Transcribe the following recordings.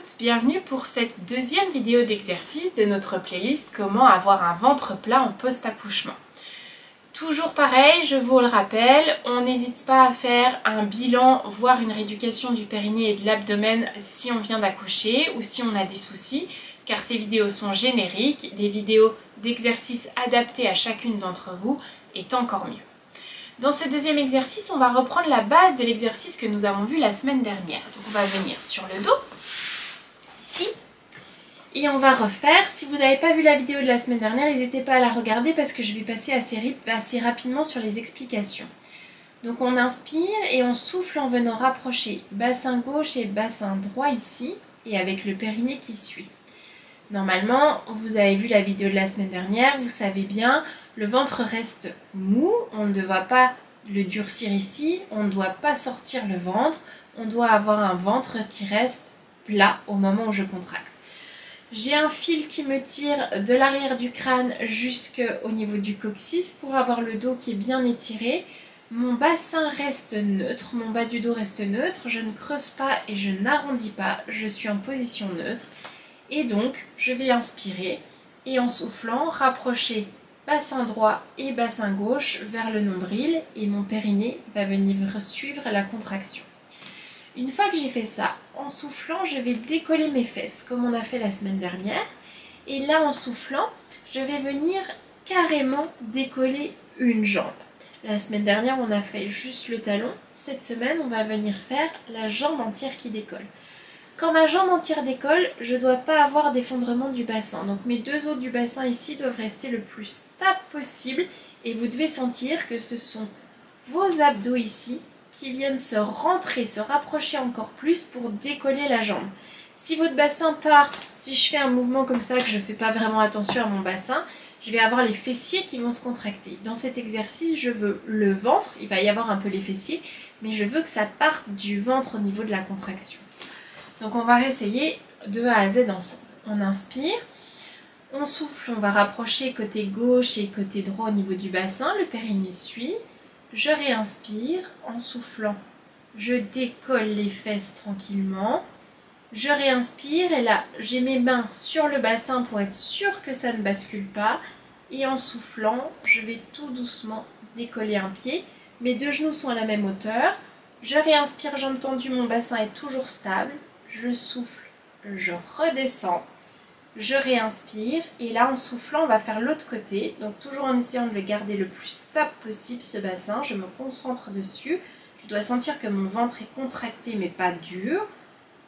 toutes, bienvenue pour cette deuxième vidéo d'exercice de notre playlist Comment avoir un ventre plat en post-accouchement. Toujours pareil, je vous le rappelle, on n'hésite pas à faire un bilan, voire une rééducation du périnée et de l'abdomen si on vient d'accoucher ou si on a des soucis, car ces vidéos sont génériques, des vidéos d'exercices adaptés à chacune d'entre vous est encore mieux. Dans ce deuxième exercice, on va reprendre la base de l'exercice que nous avons vu la semaine dernière. Donc on va venir sur le dos, ici, et on va refaire. Si vous n'avez pas vu la vidéo de la semaine dernière, n'hésitez pas à la regarder parce que je vais passer assez rapidement sur les explications. Donc on inspire et on souffle en venant rapprocher bassin gauche et bassin droit ici, et avec le périnée qui suit. Normalement, vous avez vu la vidéo de la semaine dernière, vous savez bien, le ventre reste mou, on ne doit pas le durcir ici, on ne doit pas sortir le ventre, on doit avoir un ventre qui reste plat au moment où je contracte. J'ai un fil qui me tire de l'arrière du crâne jusqu'au niveau du coccyx pour avoir le dos qui est bien étiré. Mon bassin reste neutre, mon bas du dos reste neutre, je ne creuse pas et je n'arrondis pas, je suis en position neutre. Et donc, je vais inspirer et en soufflant, rapprocher bassin droit et bassin gauche vers le nombril et mon périnée va venir suivre la contraction. Une fois que j'ai fait ça, en soufflant, je vais décoller mes fesses comme on a fait la semaine dernière. Et là, en soufflant, je vais venir carrément décoller une jambe. La semaine dernière, on a fait juste le talon. Cette semaine, on va venir faire la jambe entière qui décolle. Quand ma jambe entière décolle, je ne dois pas avoir d'effondrement du bassin. Donc mes deux os du bassin ici doivent rester le plus stable possible. Et vous devez sentir que ce sont vos abdos ici qui viennent se rentrer, se rapprocher encore plus pour décoller la jambe. Si votre bassin part, si je fais un mouvement comme ça, que je ne fais pas vraiment attention à mon bassin, je vais avoir les fessiers qui vont se contracter. Dans cet exercice, je veux le ventre, il va y avoir un peu les fessiers, mais je veux que ça parte du ventre au niveau de la contraction. Donc on va réessayer de A à Z ensemble. On inspire, on souffle, on va rapprocher côté gauche et côté droit au niveau du bassin, le périnée suit. Je réinspire, en soufflant, je décolle les fesses tranquillement. Je réinspire et là, j'ai mes mains sur le bassin pour être sûr que ça ne bascule pas. Et en soufflant, je vais tout doucement décoller un pied. Mes deux genoux sont à la même hauteur. Je réinspire, jambes tendues, mon bassin est toujours stable. Je souffle, je redescends, je réinspire et là en soufflant on va faire l'autre côté, donc toujours en essayant de le garder le plus stable possible ce bassin, je me concentre dessus, je dois sentir que mon ventre est contracté mais pas dur,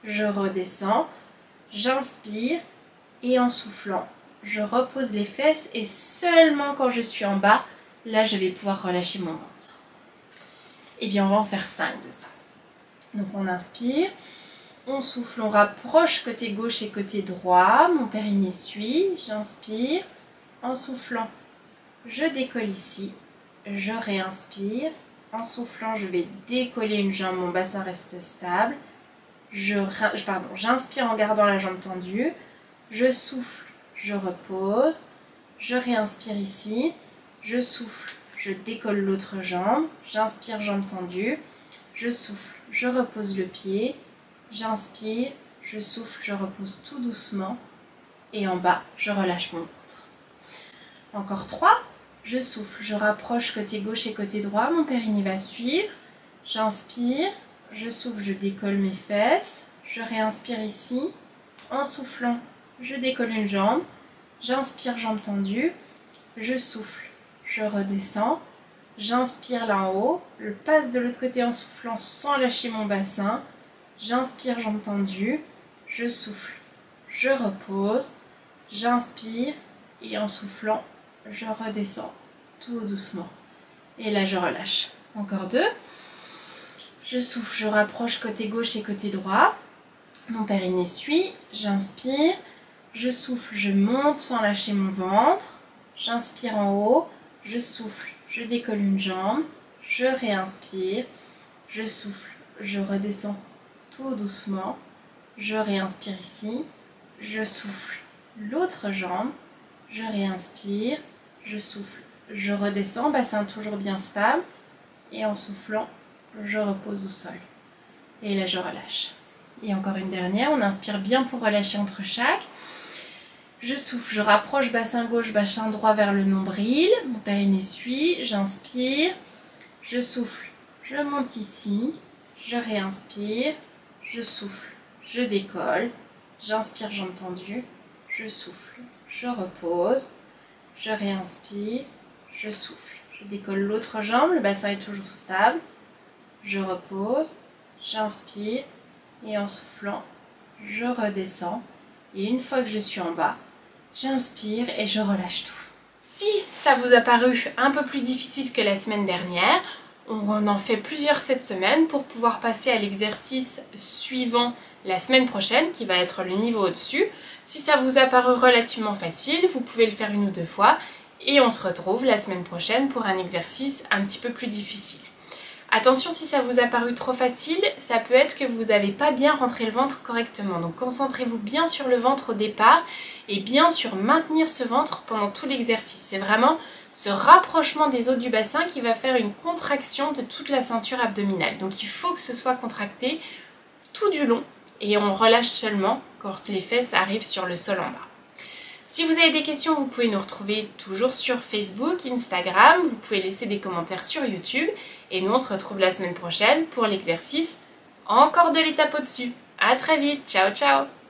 je redescends, j'inspire et en soufflant je repose les fesses et seulement quand je suis en bas, là je vais pouvoir relâcher mon ventre. Et bien on va en faire 5 de ça. Donc on inspire. On souffle, on rapproche côté gauche et côté droit, mon périnée suit, j'inspire, en soufflant, je décolle ici, je réinspire, en soufflant, je vais décoller une jambe, mon bassin reste stable, j'inspire en gardant la jambe tendue, je souffle, je repose, je réinspire ici, je souffle, je décolle l'autre jambe, j'inspire, jambe tendue, je souffle, je repose le pied, j'inspire, je souffle, je repose tout doucement et en bas, je relâche mon ventre. Encore 3, je souffle, je rapproche côté gauche et côté droit, mon périnée va suivre, j'inspire, je souffle, je décolle mes fesses, je réinspire ici, en soufflant, je décolle une jambe, j'inspire, jambe tendue, je souffle, je redescends, j'inspire là en haut, je passe de l'autre côté en soufflant sans lâcher mon bassin. J'inspire, jambes tendues, je souffle, je repose, j'inspire et en soufflant, je redescends tout doucement. Et là, je relâche. Encore 2. Je souffle, je rapproche côté gauche et côté droit. Mon périnée suit, j'inspire, je souffle, je monte sans lâcher mon ventre. J'inspire en haut, je souffle, je décolle une jambe, je réinspire, je souffle, je redescends tout doucement, je réinspire ici, je souffle l'autre jambe, je réinspire, je souffle, je redescends, bassin toujours bien stable, et en soufflant, je repose au sol. Et là je relâche. Et encore une dernière, on inspire bien pour relâcher entre chaque. Je souffle, je rapproche bassin gauche, bassin droit vers le nombril. Mon périnée suit, j'inspire. Je souffle, je monte ici. Je réinspire. Je souffle, je décolle. J'inspire, jambes tendues. Je souffle, je repose. Je réinspire. Je souffle. Je décolle l'autre jambe, le bassin est toujours stable. Je repose. J'inspire. Et en soufflant, je redescends. Et une fois que je suis en bas, j'inspire et je relâche tout. Si ça vous a paru un peu plus difficile que la semaine dernière, on en fait plusieurs cette semaine pour pouvoir passer à l'exercice suivant la semaine prochaine, qui va être le niveau au-dessus. Si ça vous a paru relativement facile, vous pouvez le faire 1 ou 2 fois et on se retrouve la semaine prochaine pour un exercice un petit peu plus difficile. Attention, si ça vous a paru trop facile, ça peut être que vous n'avez pas bien rentré le ventre correctement. Donc concentrez-vous bien sur le ventre au départ et bien sur maintenir ce ventre pendant tout l'exercice. C'est vraiment ce rapprochement des os du bassin qui va faire une contraction de toute la ceinture abdominale. Donc il faut que ce soit contracté tout du long et on relâche seulement quand les fesses arrivent sur le sol en bas. Si vous avez des questions, vous pouvez nous retrouver toujours sur Facebook, Instagram, vous pouvez laisser des commentaires sur YouTube et nous on se retrouve la semaine prochaine pour l'exercice encore de l'étape au-dessus. À très vite, ciao ciao!